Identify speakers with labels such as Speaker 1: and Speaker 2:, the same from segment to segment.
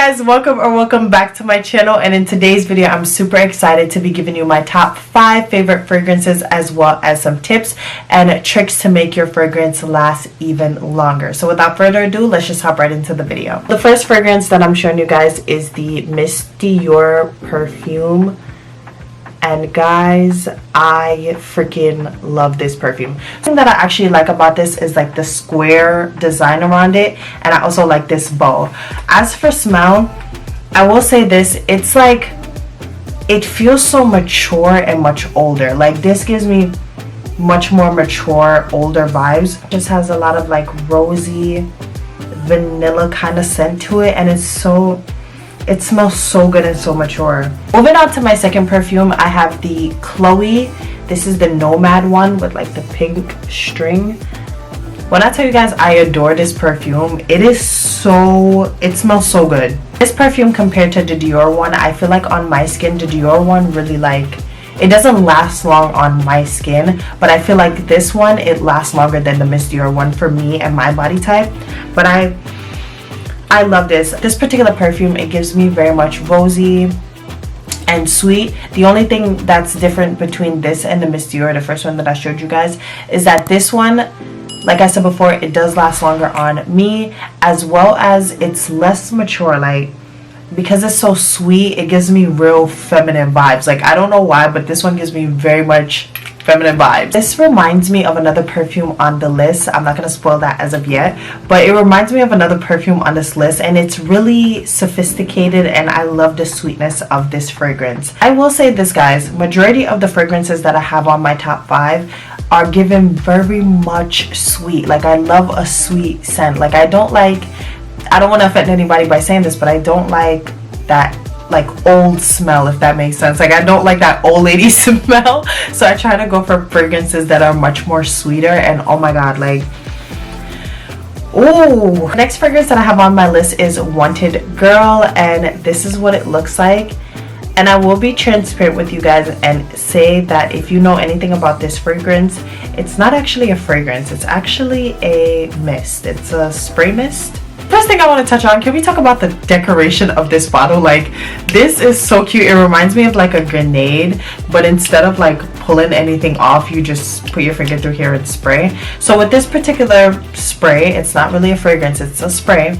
Speaker 1: guys, welcome back to my channel, and in today's video I'm super excited to be giving you my top 5 favorite fragrances as well as some tips and tricks to make your fragrance last even longer. So without further ado, let's just hop right into the video. The first fragrance that I'm showing you guys is the Miss Dior perfume. And guys, I freaking love this perfume. The thing that I actually like about this is like the square design around it, and I also like this bow. As for smell, I will say this, it's like, it feels so mature and much older. Like this gives me much more mature, older vibes. It just has a lot of like rosy, vanilla kind of scent to it, and it smells so good and so mature. Moving on to my second perfume, I have the Chloe. This is the Nomad one with like the pink string. When I tell you guys I adore this perfume, it smells so good. This perfume compared to the Dior one, I feel like on my skin, the Dior one really it doesn't last long on my skin, but I feel like this one, it lasts longer than the Miss Dior one for me and my body type. But I love this particular perfume. It gives me very much rosy and sweet. The only thing that's different between this and the Miss Dior, the first one that I showed you guys, is that this one, like I said before, it does last longer on me, as well as it's less mature. Like, because it's so sweet, it gives me real feminine vibes. Like, I don't know why, but this one gives me very much feminine vibes. This reminds me of another perfume on the list. I'm not going to spoil that as of yet, but it reminds me of another perfume on this list, and it's really sophisticated, and I love the sweetness of this fragrance. I will say this, guys, majority of the fragrances that I have on my top 5 are given very much sweet. Like, I love a sweet scent. Like, I don't want to offend anybody by saying this, but I don't like that like old smell, if that makes sense. Like, I don't like that old lady smell, so I try to go for fragrances that are much more sweeter. And oh my god, like, ooh. Next fragrance that I have on my list is Wanted Girl, and this is what it looks like. And I will be transparent with you guys and say that if you know anything about this fragrance, it's not actually a fragrance, it's actually a mist. It's a spray mist. First thing I want to touch on, can we talk about the decoration of this bottle? Like, this is so cute. It reminds me of like a grenade, but instead of like pulling anything off, you just put your finger through here and spray. So with this particular spray, it's not really a fragrance, it's a spray.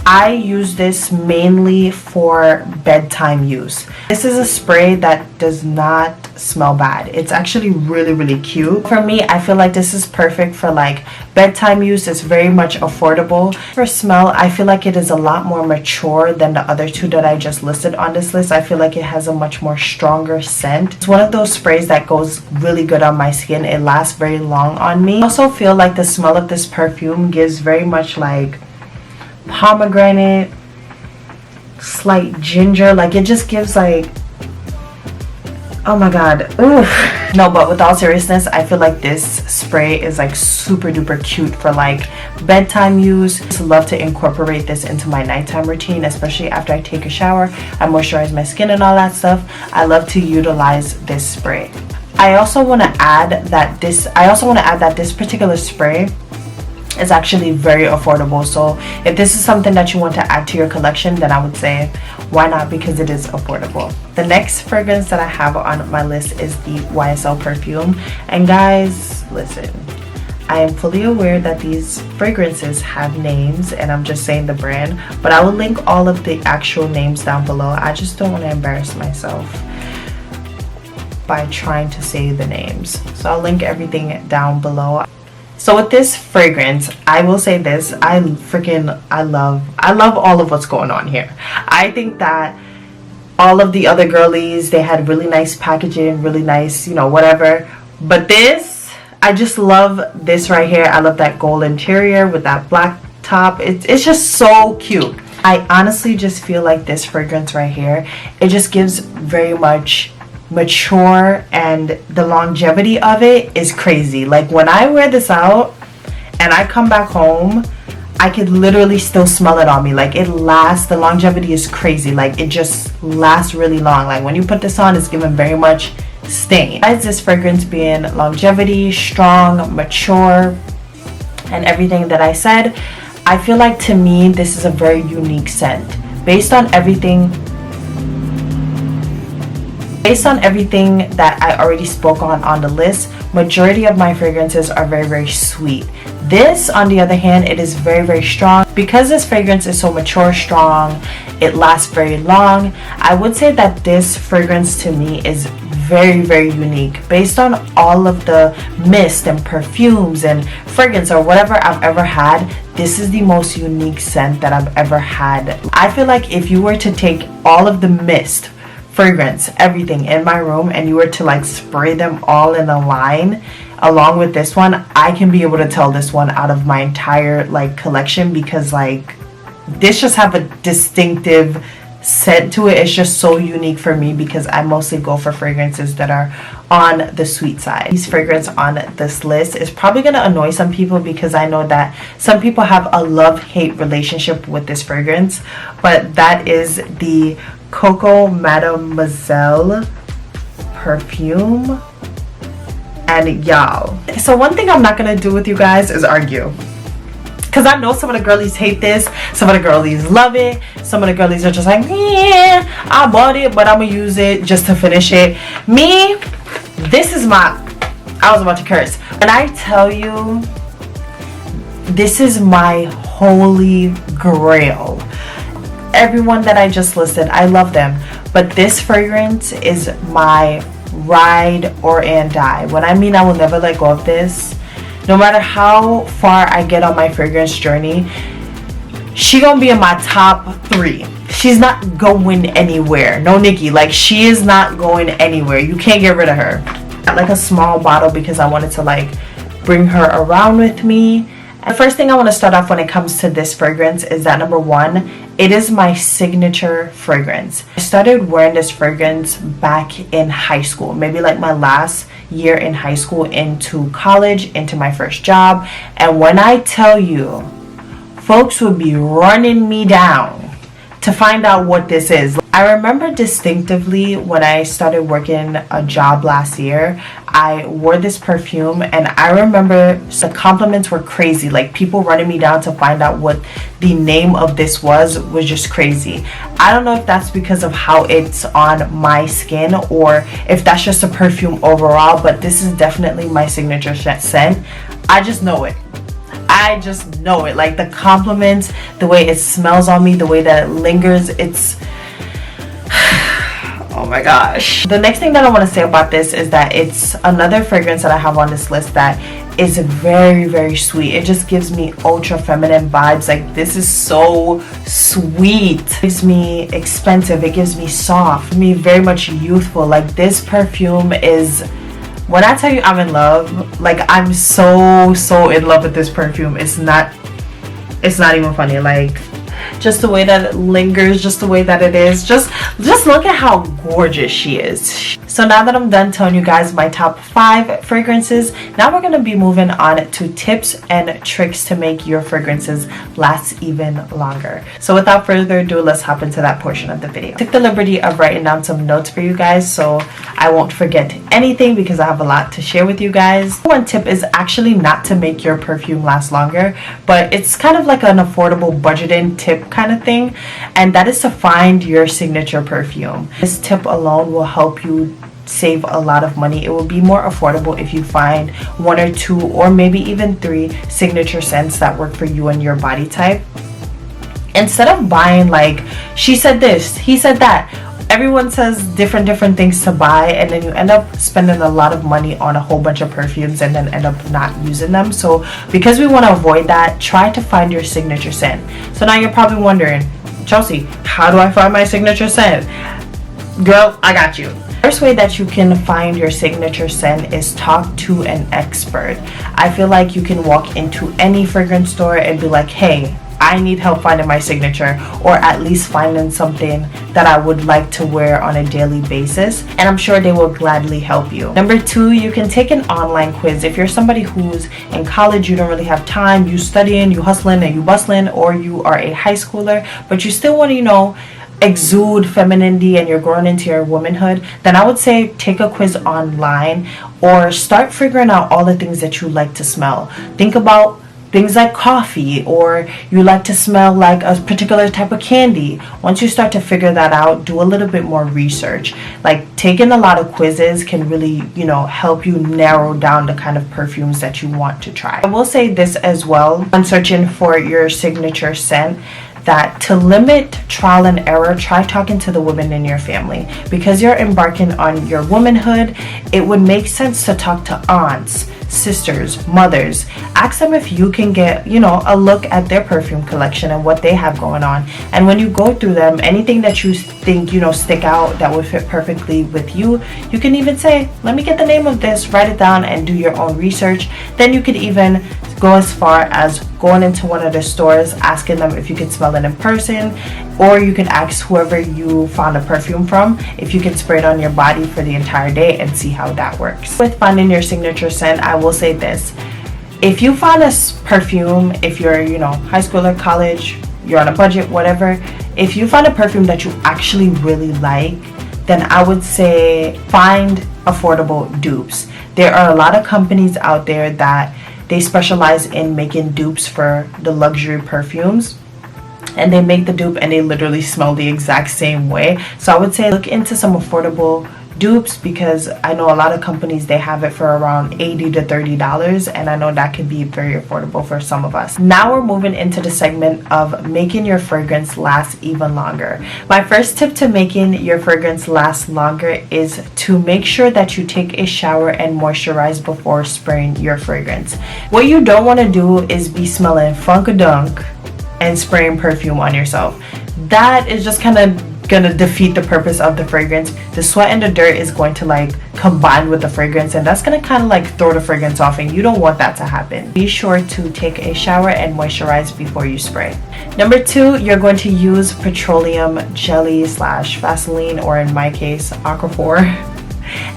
Speaker 1: I use this mainly for bedtime use. This is a spray that does not smell bad. It's actually really cute. For me, I feel like this is perfect for like bedtime use. It's very much affordable. For smell, I feel like it is a lot more mature than the other two that I just listed on this list. I feel like it has a much more stronger scent. It's one of those sprays that goes really good on my skin. It lasts very long on me. I also feel like the smell of this perfume gives very much like pomegranate, slight ginger. Like, it just gives like, oh my god, oof. No, but with all seriousness, I feel like this spray is like super duper cute for like bedtime use. I love to incorporate this into my nighttime routine, especially after I take a shower, I moisturize my skin and all that stuff. I love to utilize this spray. I also want to add that this particular spray is actually very affordable. So if this is something that you want to add to your collection, then I would say why not, because it is affordable. The next fragrance that I have on my list is the YSL perfume. And guys, listen, I am fully aware that these fragrances have names, and I'm just saying the brand, but I will link all of the actual names down below. I just don't want to embarrass myself by trying to say the names, so I'll link everything down below. So with this fragrance, I will say this, I love all of what's going on here. I think that all of the other girlies, they had really nice packaging, really nice, you know, whatever. But this, I just love this right here. I love that gold interior with that black top. It's just so cute. I honestly just feel like this fragrance right here, it just gives very much mature, and the longevity of it is crazy. Like, when I wear this out and I come back home, I could literally still smell it on me. Like, it lasts, the longevity is crazy. Like, it just lasts really long. Like, when you put this on, it's given very much stain. Besides this fragrance being longevity, strong, mature, and everything that I said, I feel like, to me, this is a very unique scent. based on everything that I already spoke on the list, majority of my fragrances are very, very sweet. This, on the other hand, it is very, very strong. Because this fragrance is so mature, strong, it lasts very long. I would say that this fragrance to me is very, very unique. Based on all of the mist and perfumes and fragrance or whatever I've ever had, this is the most unique scent that I've ever had. I feel like if you were to take all of the mist, fragrance, everything in my room, and you were to like spray them all in a line along with this one, I can be able to tell this one out of my entire like collection, because like this just have a distinctive scent to it. It's just so unique for me because I mostly go for fragrances that are on the sweet side. This fragrance on this list is probably going to annoy some people because I know that some people have a love-hate relationship with this fragrance, but that is the Coco Mademoiselle perfume. And y'all, so one thing I'm not gonna do with you guys is argue, because I know some of the girlies hate this, some of the girlies love it, some of the girlies are just like, yeah, I bought it but I'm gonna use it just to finish it. Me, this is my, I was about to curse. When I tell you, this is my holy grail. Everyone that I just listed, I love them, but this fragrance is my ride or and die. When I mean I will never let go of this, no matter how far I get on my fragrance journey, she gonna be in my top 3. She's not going anywhere. No, Nikki, like she is not going anywhere. You can't get rid of her. I got like a small bottle because I wanted to like bring her around with me. The first thing I want to start off when it comes to this fragrance is that number 1, it is my signature fragrance. I started wearing this fragrance back in high school, maybe like my last year in high school into college, into my first job. And when I tell you, folks would be running me down to find out what this is. I remember distinctively when I started working a job last year, I wore this perfume and I remember the compliments were crazy. Like people running me down to find out what the name of this was just crazy. I don't know if that's because of how it's on my skin or if that's just a perfume overall, but this is definitely my signature scent. I just know it. I just know it. Like the compliments, the way it smells on me, the way that it lingers, it's oh my gosh. The next thing that I want to say about this is that it's another fragrance that I have on this list that is very, very sweet. It just gives me ultra feminine vibes. Like this is so sweet. It gives me expensive, it gives me soft, me very much youthful. Like this perfume is, when I tell you I'm in love, like I'm so in love with this perfume. It's not even funny. Like just the way that it lingers, just the way that it is, just look at how gorgeous she is. So now that I'm done telling you guys my top 5 fragrances, now we're going to be moving on to tips and tricks to make your fragrances last even longer. So without further ado, let's hop into that portion of the video. I took the liberty of writing down some notes for you guys so I won't forget anything because I have a lot to share with you guys. One tip is actually not to make your perfume last longer, but it's kind of like an affordable budgeting tip kind of thing, and that is to find your signature perfume. This tip alone will help you save a lot of money. It will be more affordable if you find 1 or 2 or maybe even 3 signature scents that work for you and your body type, instead of buying like she said this, he said that. Everyone says different things to buy, and then you end up spending a lot of money on a whole bunch of perfumes and then end up not using them. So because we want to avoid that, try to find your signature scent. So now you're probably wondering, Chelsea, how do I find my signature scent? Girl, I got you. First way that you can find your signature scent is talk to an expert. I feel like you can walk into any fragrance store and be like, hey, I need help finding my signature, or at least finding something that I would like to wear on a daily basis, and I'm sure they will gladly help you. Number 2, you can take an online quiz. If you're somebody who's in college, you don't really have time, you studying, you hustling and you bustling, or you are a high schooler but you still want to, exude femininity and you're growing into your womanhood, then I would say take a quiz online or start figuring out all the things that you like to smell. Think about things like coffee, or you like to smell like a particular type of candy. Once you start to figure that out, do a little bit more research. Like taking a lot of quizzes can really, help you narrow down the kind of perfumes that you want to try. I will say this as well when searching for your signature scent, that to limit trial and error, try talking to the women in your family. Because you're embarking on your womanhood, it would make sense to talk to aunts, sisters, mothers. Ask them if you can get, a look at their perfume collection and what they have going on. And when you go through them, anything that you think, stick out that would fit perfectly with you, you can even say, let me get the name of this, write it down, and do your own research. Then you could even go as far as going into one of the stores, asking them if you can smell it in person, or you can ask whoever you found a perfume from if you can spray it on your body for the entire day and see how that works. With finding your signature scent, I will say this: if you find a perfume, if you're high school or college, you're on a budget, whatever, if you find a perfume that you actually really like, then I would say find affordable dupes. There are a lot of companies out there that they specialize in making dupes for the luxury perfumes, and they make the dupe and they literally smell the exact same way. So I would say look into some affordable dupes, because I know a lot of companies, they have it for around $80 to $30, and I know that can be very affordable for some of us. Now we're moving into the segment of making your fragrance last even longer. My first tip to making your fragrance last longer is to make sure that you take a shower and moisturize before spraying your fragrance. What you don't want to do is be smelling funkadunk and spraying perfume on yourself. That is just kind of gonna defeat the purpose of the fragrance. The sweat and the dirt is going to combine with the fragrance, and that's gonna kind of throw the fragrance off, and you don't want that to happen. Be sure to take a shower and moisturize before you spray. Number 2, you're going to use petroleum jelly / Vaseline, or in my case, Aquaphor.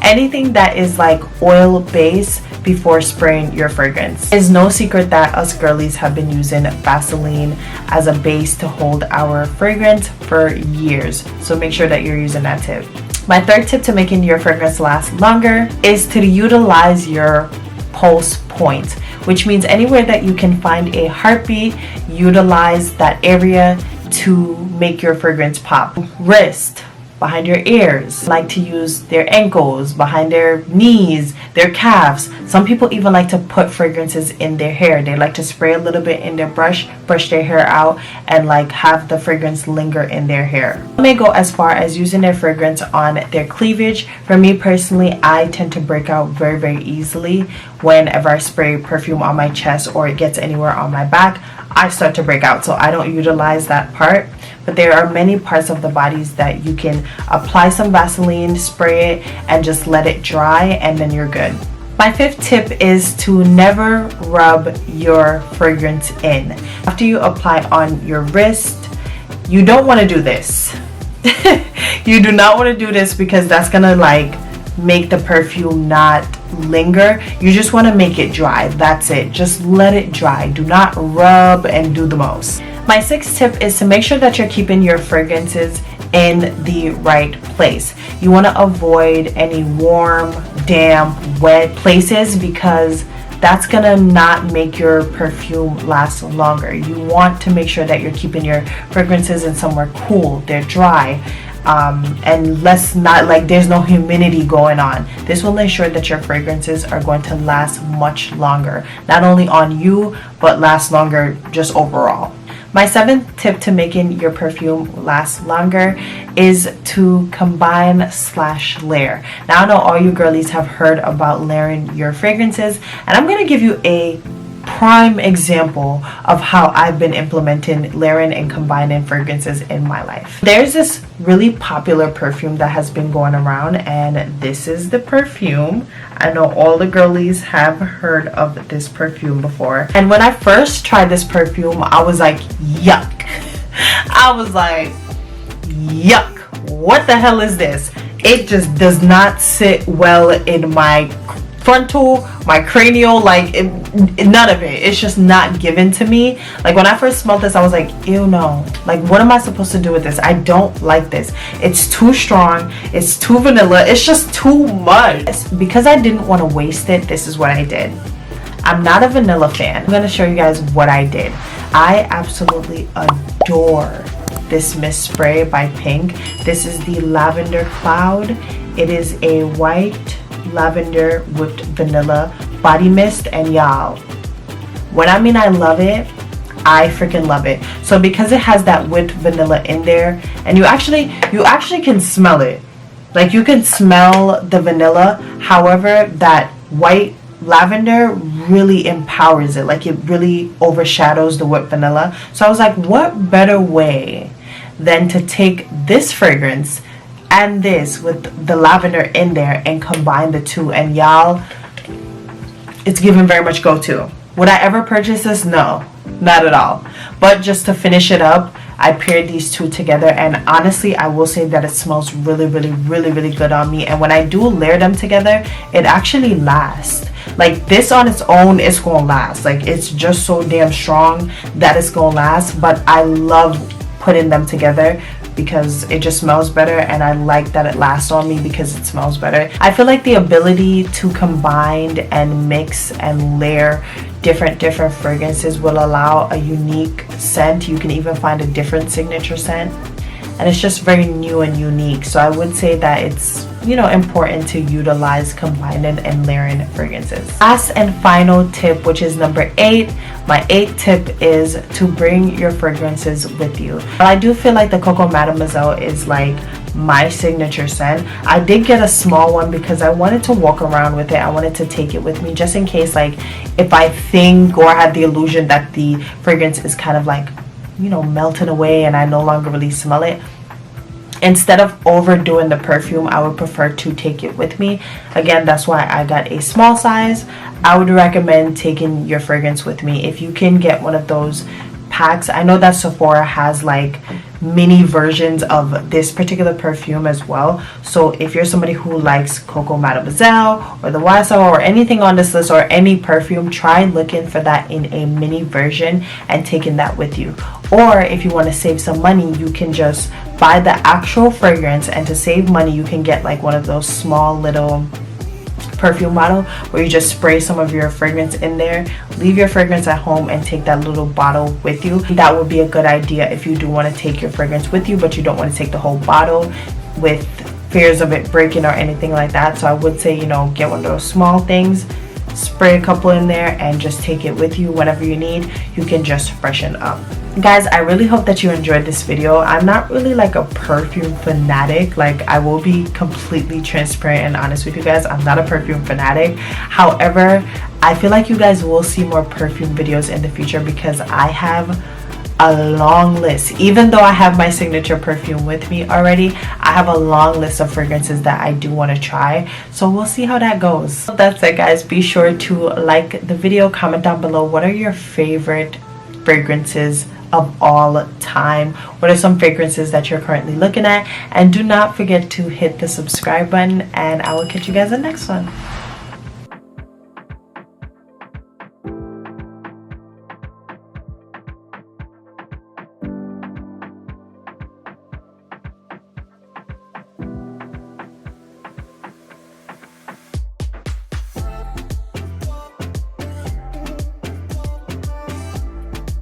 Speaker 1: Anything that is oil based before spraying your fragrance. It's no secret that us girlies have been using Vaseline as a base to hold our fragrance for years, so make sure that you're using that tip. My third tip to making your fragrance last longer is to utilize your pulse point, which means anywhere that you can find a heartbeat, utilize that area to make your fragrance pop. Wrist, behind your ears, like to use their ankles, behind their knees, their calves. Some people even like to put fragrances in their hair. They like to spray a little bit in their brush their hair out, and have the fragrance linger in their hair. Some may go as far as using their fragrance on their cleavage. For me personally, I tend to break out very, very easily whenever I spray perfume on my chest or it gets anywhere on my back. I start to break out, so I don't utilize that part. But there are many parts of the bodies that you can apply some Vaseline, spray it, and just let it dry, and then you're good. My fifth tip is to never rub your fragrance in. After you apply on your wrist, you don't want to do this. You do not want to do this, because that's gonna make the perfume not linger. You just want to make it dry. That's it. Just let it dry. Do not rub and do the most. My sixth tip is to make sure that you're keeping your fragrances in the right place. You want to avoid any warm, damp, wet places, because that's gonna not make your perfume last longer. You want to make sure that you're keeping your fragrances in somewhere cool, they're dry, and there's no humidity going on. This will ensure that your fragrances are going to last much longer, not only on you, but last longer just overall. My seventh tip to making your perfume last longer is to combine / layer. Now I know all you girlies have heard about layering your fragrances, and I'm going to give you a prime example of how I've been implementing layering and combining fragrances in my life. There's this really popular perfume that has been going around, and this is the perfume. I know all the girlies have heard of this perfume before, and when I first tried this perfume, I was like, yuck. I was like, yuck, what the hell is this? It just does not sit well in my frontal, my cranial, none of it. It's just not given to me. When I first smelled this, I was like, ew, no. What am I supposed to do with this? I don't like this. It's too strong. It's too vanilla. It's just too much. Because I didn't want to waste it, this is what I did. I'm not a vanilla fan. I'm gonna show you guys what I did. I absolutely adore this mist spray by Pink. This is the Lavender Cloud. It is a white lavender whipped vanilla body mist, and y'all, when I mean I love it, I freaking love it. So because it has that whipped vanilla in there, and you actually can smell it. Like, you can smell the vanilla. However, that white lavender really empowers it. Like, it really overshadows the whipped vanilla. So I was like, what better way than to take this fragrance and this with the lavender in there and combine the two? And y'all, it's given very much go-to. Would I ever purchase this? No, not at all. But just to finish it up, I paired these two together, and honestly, I will say that it smells really, really, really, really good on me. And when I do layer them together, it actually lasts. Like, this on its own is gonna last. Like, it's just so damn strong that it's gonna last. But I love putting them together because it just smells better, and I like that it lasts on me because it smells better. I feel like the ability to combine and mix and layer different fragrances will allow a unique scent. You can even find a different signature scent, and it's just very new and unique. So I would say that it's, you know, important to utilize combining and layering fragrances. Last and final tip, which is number 8. My 8th tip is to bring your fragrances with you. I do feel like the Coco Mademoiselle is like my signature scent. I did get a small one because I wanted to walk around with it. I wanted to take it with me just in case, like, if I think or have the illusion that the fragrance is kind of like, you know, melting away and I no longer really smell it. Instead of overdoing the perfume, I would prefer to take it with me. Again, that's why I got a small size. I would recommend taking your fragrance with me. If you can get one of those packs, I know that Sephora has like mini versions of this particular perfume as well. So if you're somebody who likes Coco Mademoiselle or the YSL or anything on this list or any perfume, try looking for that in a mini version and taking that with you. Or if you want to save some money, you can just buy the actual fragrance, and to save money you can get like one of those small little perfume bottle where you just spray some of your fragrance in there, leave your fragrance at home, and take that little bottle with you. That would be a good idea if you do want to take your fragrance with you, but you don't want to take the whole bottle with fears of it breaking or anything like that. So I would say, you know, get one of those small things, spray a couple in there, and just take it with you whenever you need. You can just freshen up. Guys, I really hope that you enjoyed this video. I'm not really like a perfume fanatic. Like, I will be completely transparent and honest with you guys. I'm not a perfume fanatic. However, I feel like you guys will see more perfume videos in the future because I have a long list. Even though I have my signature perfume with me already, I have a long list of fragrances that I do want to try. So we'll see how that goes. That's it, guys. Be sure to like the video, comment down below what are your favorite fragrances of all time. What are some fragrances that you're currently looking at? And do not forget to hit the subscribe button, and I will catch you guys in the next one.